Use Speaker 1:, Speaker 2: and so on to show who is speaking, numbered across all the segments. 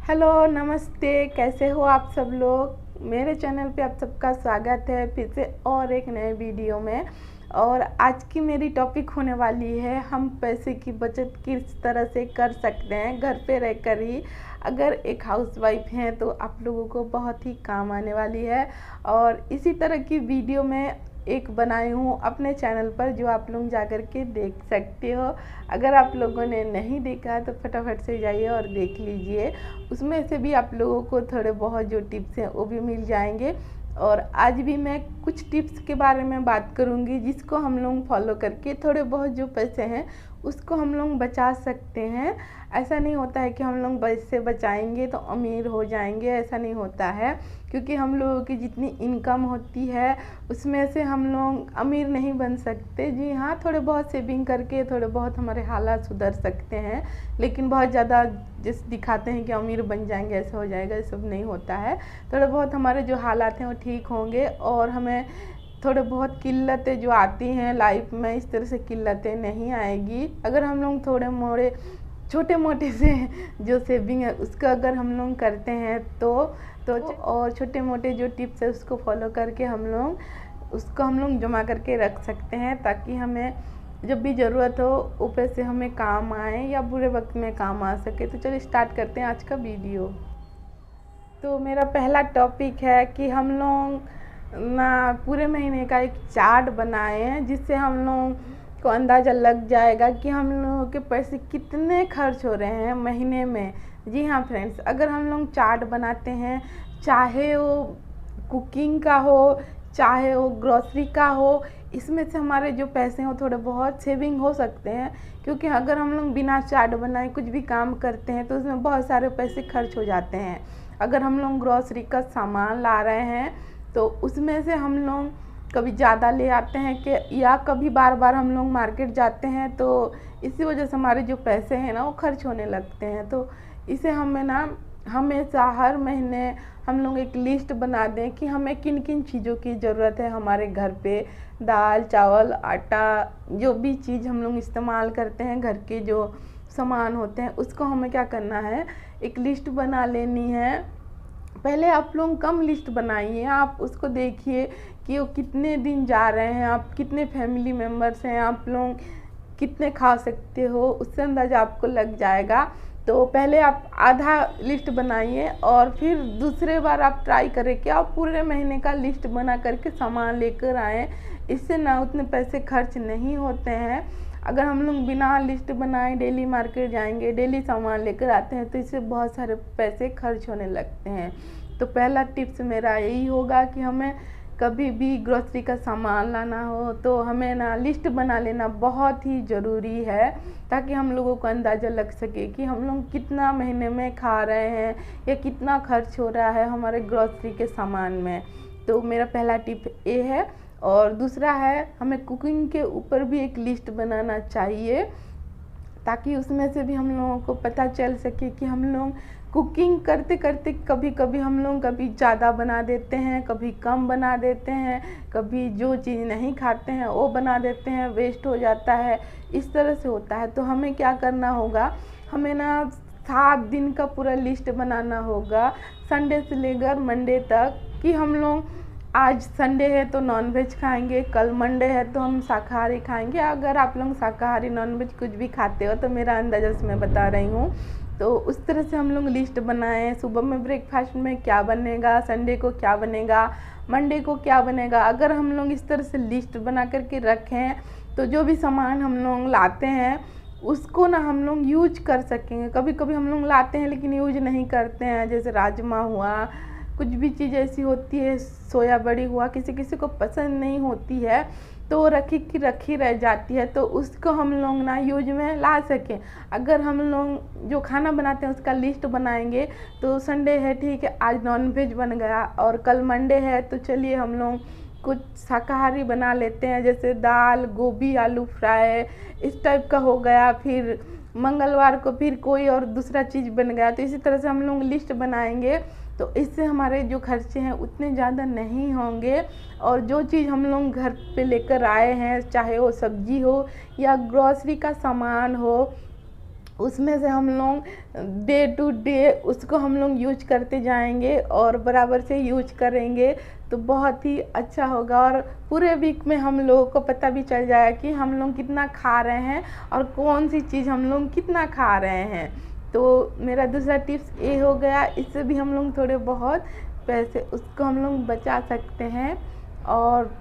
Speaker 1: Hello नमस्ते, कैसे हो आप सब लोग। मेरे चैनल पे आप सबका स्वागत है फिर से और एक नए वीडियो में। और आज की मेरी टॉपिक होने वाली है हम पैसे की बचत किस तरह से कर सकते हैं घर पे रहकर ही। अगर एक हाउसवाइफ हैं तो आप लोगों को बहुत ही काम आने वाली है। और इसी तरह की वीडियो में एक बनाई हूँ अपने चैनल पर जो आप लोग जाकर के देख सकते हो। अगर आप लोगों ने नहीं देखा तो फटाफट से जाइए और देख लीजिए। उसमें से भी आप लोगों को थोड़े बहुत जो टिप्स हैं वो भी मिल जाएंगे। और आज भी मैं कुछ टिप्स के बारे में बात करूंगी जिसको हम लोग फॉलो करके थोड़े बहुत जो पैसे हैं उसको हम लोग बचा सकते हैं। ऐसा नहीं होता है कि हम लोग पैसे बचाएंगे तो अमीर हो जाएंगे, ऐसा नहीं होता है। क्योंकि हम लोगों की जितनी इनकम होती है उसमें से हम लोग अमीर नहीं बन सकते। जी हाँ, थोड़े बहुत सेविंग करके थोड़े बहुत हमारे हालात सुधर सकते हैं, लेकिन बहुत ज़्यादा जिस दिखाते हैं कि अमीर बन जाएंगे, ऐसा हो जाएगा, ये सब नहीं होता है। थोड़े बहुत हमारे जो हालात हैं वो ठीक होंगे और हमें थोड़े बहुत किल्लतें जो आती हैं लाइफ में, इस तरह से किल्लतें नहीं आएगी अगर हम लोग थोड़े मोड़े छोटे मोटे से जो सेविंग है उसका अगर हम लोग करते हैं तो और छोटे मोटे जो टिप्स है उसको फॉलो करके हम लोग जमा करके रख सकते हैं, ताकि हमें जब भी ज़रूरत हो वो पैसे हमें काम आए या बुरे वक्त में काम आ सके। तो चलिए स्टार्ट करते हैं आज का वीडियो। तो मेरा पहला टॉपिक है कि हम लोग ना पूरे महीने का एक चार्ट बनाए हैं जिससे हम लोग को अंदाज़ा लग जाएगा कि हम लोगों के पैसे कितने खर्च हो रहे हैं महीने में। जी हाँ फ्रेंड्स, अगर हम लोग चार्ट बनाते हैं, चाहे वो कुकिंग का हो चाहे वो ग्रोसरी का हो, इसमें से हमारे जो पैसे हैं वो थोड़े बहुत सेविंग हो सकते हैं। क्योंकि अगर हम लोग बिना चार्ट बनाए कुछ भी काम करते हैं तो उसमें बहुत सारे पैसे खर्च हो जाते हैं। अगर हम लोग ग्रोसरी का सामान ला रहे हैं तो उसमें से हम लोग कभी ज़्यादा ले आते हैं कि या कभी बार बार हम लोग मार्केट जाते हैं, तो इसी वजह से हमारे जो पैसे हैं ना वो खर्च होने लगते हैं। तो इसे हमें ना हमेशा हर महीने हम लोग एक लिस्ट बना दें कि हमें किन किन चीज़ों की ज़रूरत है हमारे घर पे। दाल चावल आटा जो भी चीज़ हम लोग इस्तेमाल करते हैं, घर के जो सामान होते हैं, उसको हमें क्या करना है, एक लिस्ट बना लेनी है। पहले आप लोग कम लिस्ट बनाइए, आप उसको देखिए कि वो कितने दिन जा रहे हैं, आप कितने फैमिली मेम्बर्स हैं, आप लोग कितने खा सकते हो, उससे अंदाज़ा आपको लग जाएगा। तो पहले आप आधा लिस्ट बनाइए और फिर दूसरे बार आप ट्राई करें कि आप पूरे महीने का लिस्ट बना करके सामान लेकर आएँ। इससे ना उतने पैसे खर्च नहीं होते हैं। अगर हम लोग बिना लिस्ट बनाए डेली मार्केट जाएंगे, डेली सामान लेकर आते हैं, तो इससे बहुत सारे पैसे खर्च होने लगते हैं। तो पहला टिप्स मेरा यही होगा कि हमें कभी भी ग्रोसरी का सामान लाना हो तो हमें ना लिस्ट बना लेना बहुत ही ज़रूरी है, ताकि हम लोगों को अंदाज़ा लग सके कि हम लोग कितना महीने में खा रहे हैं या कितना खर्च हो रहा है हमारे ग्रोसरी के सामान में। तो मेरा पहला टिप ये है। और दूसरा है, हमें कुकिंग के ऊपर भी एक लिस्ट बनाना चाहिए, ताकि उसमें से भी हम लोगों को पता चल सके कि हम लोग कुकिंग करते करते कभी कभी हम लोग कभी ज़्यादा बना देते हैं, कभी कम बना देते हैं, कभी जो चीज़ नहीं खाते हैं वो बना देते हैं, वेस्ट हो जाता है, इस तरह से होता है। तो हमें क्या करना होगा, हमें ना 7 दिन का पूरा लिस्ट बनाना होगा, संडे से लेकर मंडे तक, कि हम लोग आज संडे है तो नॉनवेज खाएंगे, कल मंडे है तो हम शाकाहारी खाएंगे। अगर आप लोग शाकाहारी नॉनवेज कुछ भी खाते हो तो मेरा अंदाज़ा से मैं बता रही हूँ। तो उस तरह से हम लोग लिस्ट बनाएं, सुबह में ब्रेकफास्ट में क्या बनेगा, संडे को क्या बनेगा, मंडे को क्या बनेगा। अगर हम लोग इस तरह से लिस्ट बना करके रखें तो जो भी सामान हम लोग लाते हैं उसको ना हम लोग यूज कर सकेंगे। कभी कभी हम लोग लाते हैं लेकिन यूज नहीं करते हैं, जैसे राजमा हुआ, कुछ भी चीज़ ऐसी होती है, सोया बड़ी हुआ, किसी किसी को पसंद नहीं होती है तो रखी की रखी रह जाती है, तो उसको हम लोग ना यूज में ला सकें। अगर हम लोग जो खाना बनाते हैं उसका लिस्ट बनाएंगे तो संडे है ठीक है आज नॉनवेज बन गया, और कल मंडे है तो चलिए हम लोग कुछ शाकाहारी बना लेते हैं, जैसे दाल गोभी आलू फ्राई इस टाइप का हो गया। फिर मंगलवार को फिर कोई और दूसरा चीज़ बन गया। तो इसी तरह से हम लोग लिस्ट बनाएंगे तो इससे हमारे जो खर्चे हैं उतने ज़्यादा नहीं होंगे। और जो चीज़ हम लोग घर पे लेकर आए हैं, चाहे वो सब्जी हो या ग्रोसरी का सामान हो, उसमें से हम लोग डे टू डे उसको हम लोग यूज करते जाएंगे और बराबर से यूज करेंगे तो बहुत ही अच्छा होगा। और पूरे वीक में हम लोगों को पता भी चल जाएगा कि हम लोग कितना खा रहे हैं और कौन सी चीज़ हम लोग कितना खा रहे हैं। तो मेरा दूसरा टिप्स ये हो गया, इससे भी हम लोग थोड़े बहुत पैसे उसको हम लोग बचा सकते हैं। और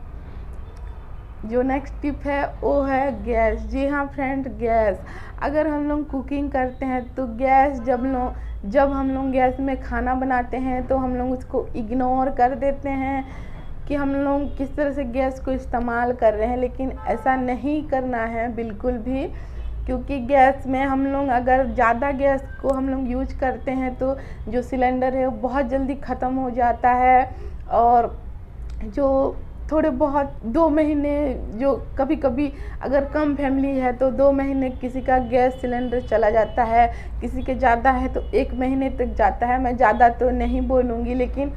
Speaker 1: जो नेक्स्ट टिप है वो है गैस। जी हाँ फ्रेंड, गैस अगर हम लोग कुकिंग करते हैं तो गैस जब हम लोग गैस में खाना बनाते हैं तो हम लोग उसको इग्नोर कर देते हैं कि हम लोग किस तरह से गैस को इस्तेमाल कर रहे हैं, लेकिन ऐसा नहीं करना है बिल्कुल भी। क्योंकि गैस में हम लोग अगर ज़्यादा गैस को हम लोग यूज करते हैं तो जो सिलेंडर है वो बहुत जल्दी ख़त्म हो जाता है। और जो थोड़े बहुत 2 महीने, जो कभी कभी अगर कम फैमिली है तो 2 महीने किसी का गैस सिलेंडर चला जाता है, किसी के ज़्यादा है तो 1 महीने तक जाता है। मैं ज़्यादा तो नहीं बोलूँगी, लेकिन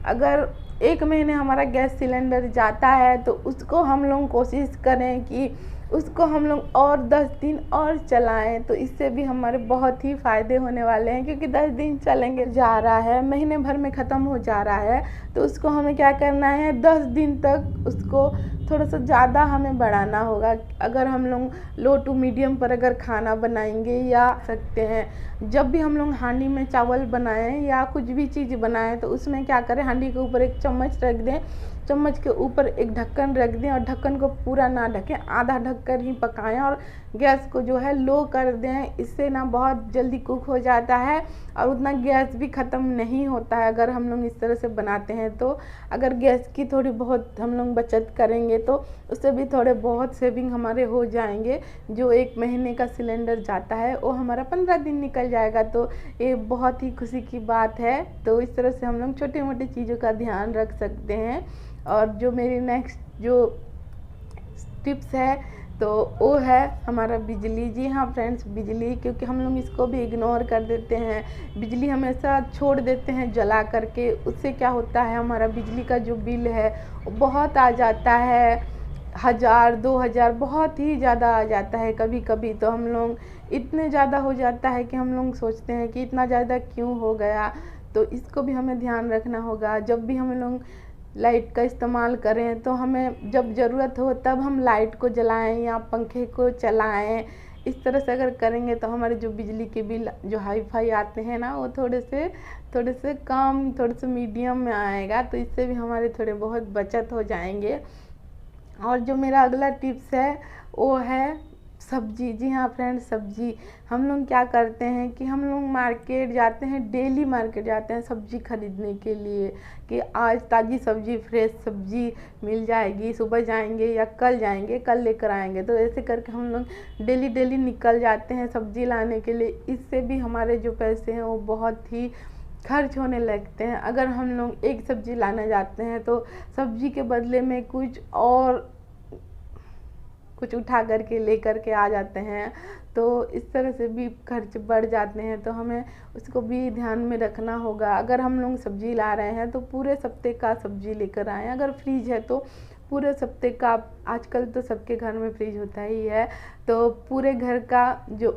Speaker 1: अगर 1 महीने हमारा गैस सिलेंडर जाता है तो उसको हम लोग कोशिश करें कि उसको हम लोग और 10 दिन और चलाएं, तो इससे भी हमारे बहुत ही फ़ायदे होने वाले हैं। क्योंकि 10 दिन चलेंगे जा रहा है, महीने भर में ख़त्म हो जा रहा है, तो उसको हमें क्या करना है, 10 दिन तक उसको थोड़ा सा ज़्यादा हमें बढ़ाना होगा। अगर हम लोग लो टू मीडियम पर अगर खाना बनाएंगे या सकते हैं, जब भी हम लोग हांडी में चावल बनाएं या कुछ भी चीज़ बनाएं तो उसमें क्या करें, हांडी के ऊपर एक चम्मच रख दें, चम्मच के ऊपर एक ढक्कन रख दें और ढक्कन को पूरा ना ढकें, आधा ढककर ही पकाएं और गैस को जो है लो कर दें। इससे ना बहुत जल्दी कुक हो जाता है और उतना गैस भी ख़त्म नहीं होता है अगर हम लोग इस तरह से बनाते हैं। तो अगर गैस की थोड़ी बहुत हम लोग बचत करेंगे तो उससे भी थोड़े बहुत सेविंग हमारे हो जाएंगे। जो 1 महीने का सिलेंडर जाता है वो हमारा 15 दिन निकल जाएगा, तो ये बहुत ही खुशी की बात है। तो इस तरह से हम लोग छोटी मोटी चीज़ों का ध्यान रख सकते हैं। और जो मेरी नेक्स्ट जो टिप्स है तो वो है हमारा बिजली। जी हाँ फ्रेंड्स, बिजली, क्योंकि हम लोग इसको भी इग्नोर कर देते हैं, बिजली हमेशा छोड़ देते हैं जला करके। उससे क्या होता है, हमारा बिजली का जो बिल है वो बहुत आ जाता है, 1000 2000 बहुत ही ज़्यादा आ जाता है। कभी कभी तो हम लोग इतने ज़्यादा हो जाता है कि हम लोग सोचते हैं कि इतना ज़्यादा क्यों हो गया। तो इसको भी हमें ध्यान रखना होगा। जब भी हम लोग लाइट का इस्तेमाल करें तो हमें जब ज़रूरत हो तब हम लाइट को जलाएं या पंखे को चलाएं। इस तरह से अगर करेंगे तो हमारे जो बिजली के बिल जो हाई फाई आते हैं ना, वो थोड़े से कम, थोड़े से मीडियम में आएगा। तो इससे भी हमारे थोड़े बहुत बचत हो जाएंगे। और जो मेरा अगला टिप्स है वो है सब्जी। जी हाँ फ्रेंड्स, सब्जी हम लोग क्या करते हैं कि हम लोग मार्केट जाते हैं, डेली मार्केट जाते हैं सब्जी खरीदने के लिए कि आज ताज़ी सब्जी, फ्रेश सब्जी मिल जाएगी, सुबह जाएंगे या कल जाएंगे, कल लेकर आएंगे। तो ऐसे करके हम लोग डेली निकल जाते हैं सब्जी लाने के लिए। इससे भी हमारे जो पैसे हैं वो बहुत ही खर्च होने लगते हैं। अगर हम लोग एक सब्जी लाने जाते हैं तो सब्जी के बदले में कुछ उठा करके लेकर के आ जाते हैं, तो इस तरह से भी खर्च बढ़ जाते हैं। तो हमें उसको भी ध्यान में रखना होगा। अगर हम लोग सब्जी ला रहे हैं तो पूरे हफ्ते का सब्जी लेकर आएँ। अगर फ्रिज है तो पूरे हफ्ते का, आजकल तो सबके घर में फ्रिज होता ही है, तो पूरे घर का जो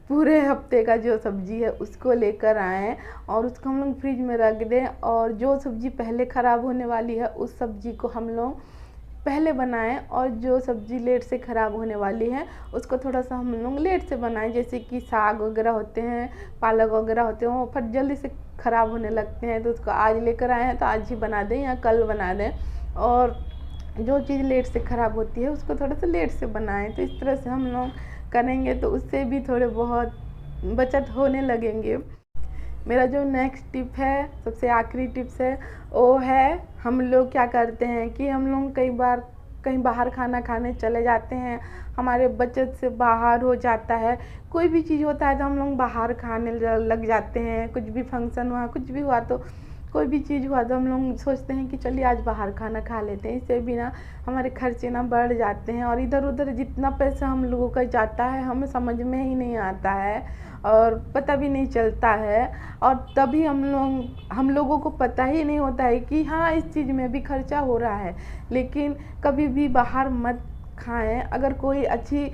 Speaker 1: पूरे हफ्ते का जो सब्जी है उसको लेकर आएँ और उसको हम लोग फ्रिज में रख दें। और जो सब्जी पहले ख़राब होने वाली है उस सब्जी को हम लोग पहले बनाएं, और जो सब्ज़ी लेट से ख़राब होने वाली है उसको थोड़ा सा हम लोग लेट से बनाएं। जैसे कि साग वगैरह होते हैं, पालक वगैरह होते हैं, वो फिर जल्दी से ख़राब होने लगते हैं, तो उसको आज लेकर आए हैं तो आज ही बना दें या कल बना दें। और जो चीज़ लेट से ख़राब होती है उसको थोड़ा सा लेट से बनाएं। तो इस तरह से हम लोग करेंगे तो उससे भी थोड़े बहुत बचत होने लगेंगे। मेरा जो नेक्स्ट टिप है, सबसे आखिरी टिप्स है, वो है हम लोग क्या करते हैं कि हम लोग कई बार कहीं बाहर खाना खाने चले जाते हैं, हमारे बचत से बाहर हो जाता है। कोई भी चीज़ होता है तो हम लोग बाहर खाने लग जाते हैं। कुछ भी फंक्शन हुआ, कुछ भी हुआ, तो कोई भी चीज़ हुआ तो हम लोग सोचते हैं कि चलिए आज बाहर खाना खा लेते हैं। इससे भी ना हमारे खर्चे ना बढ़ जाते हैं और इधर उधर जितना पैसा हम लोगों का जाता है हमें समझ में ही नहीं आता है और पता भी नहीं चलता है। और तभी हम लोगों को पता ही नहीं होता है कि हाँ इस चीज़ में भी खर्चा हो रहा है। लेकिन कभी भी बाहर मत खाएं। अगर कोई अच्छी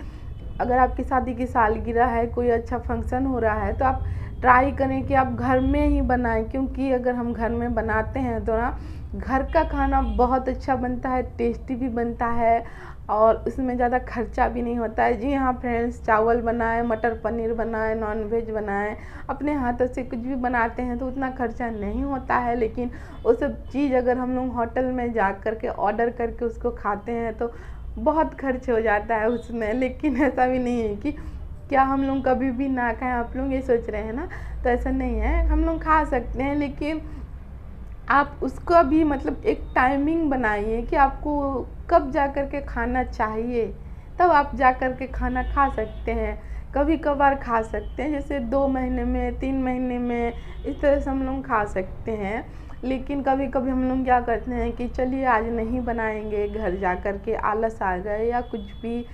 Speaker 1: अगर आपकी शादी की सालगिरह है, कोई अच्छा फंक्शन हो रहा है, तो आप ट्राई करें कि आप घर में ही बनाएं, क्योंकि अगर हम घर में बनाते हैं तो ना घर का खाना बहुत अच्छा बनता है, टेस्टी भी बनता है और उसमें ज़्यादा खर्चा भी नहीं होता है। जी हाँ फ्रेंड्स, चावल बनाए, मटर पनीर बनाए, नॉन वेज बनाए, अपने हाथों से कुछ भी बनाते हैं तो उतना खर्चा नहीं होता है। लेकिन वो सब चीज़ अगर हम लोग होटल में जा कर के ऑर्डर करके उसको खाते हैं तो बहुत खर्च हो जाता है उसमें। लेकिन ऐसा भी नहीं है कि क्या हम लोग कभी भी ना खाएं, आप लोग ये सोच रहे हैं ना, तो ऐसा नहीं है, हम लोग खा सकते हैं। लेकिन आप उसका भी मतलब एक टाइमिंग बनाइए कि आपको कब जा कर के खाना चाहिए, तब आप जा कर के खाना खा सकते हैं। कभी कभार खा सकते हैं, जैसे 2 महीने में, 3 महीने में, इस तरह से हम लोग खा सकते हैं। लेकिन कभी कभी हम लोग क्या करते हैं कि चलिए आज नहीं बनाएंगे, घर जा कर के आलस आ गए या कुछ भी,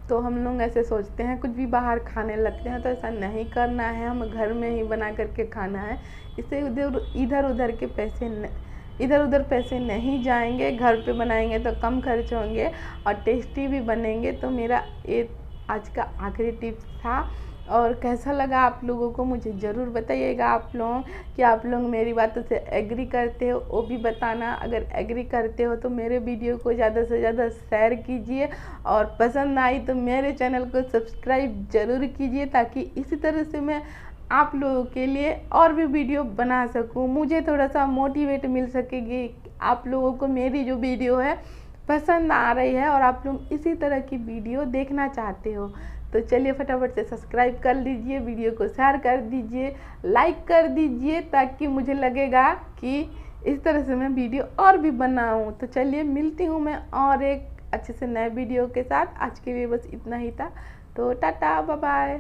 Speaker 1: तो हम लोग ऐसे सोचते हैं, कुछ भी बाहर खाने लगते हैं। तो ऐसा नहीं करना है, हम घर में ही बना करके खाना है। इससे इधर उधर के इधर उधर पैसे नहीं जाएंगे। घर पे बनाएंगे तो कम खर्च होंगे और टेस्टी भी बनेंगे। तो मेरा ये आज का आखिरी टिप्स था। और कैसा लगा आप लोगों को मुझे ज़रूर बताइएगा। आप लोग कि आप लोग मेरी बातों से एग्री करते हो वो भी बताना। अगर एग्री करते हो तो मेरे वीडियो को ज़्यादा से ज़्यादा शेयर कीजिए और पसंद आई तो मेरे चैनल को सब्सक्राइब ज़रूर कीजिए, ताकि इसी तरह से मैं आप लोगों के लिए और भी वीडियो बना सकूं। मुझे थोड़ा सा मोटिवेट मिल सकेगी, आप लोगों को मेरी जो वीडियो है पसंद आ रही है और आप लोग इसी तरह की वीडियो देखना चाहते हो। तो चलिए फटाफट से सब्सक्राइब कर लीजिए, वीडियो को शेयर कर दीजिए, लाइक कर दीजिए, ताकि मुझे लगेगा कि इस तरह से मैं वीडियो और भी बनाऊं। तो चलिए मिलती हूँ मैं और एक अच्छे से नए वीडियो के साथ। आज के लिए बस इतना ही था, तो टाटा बाय बाय।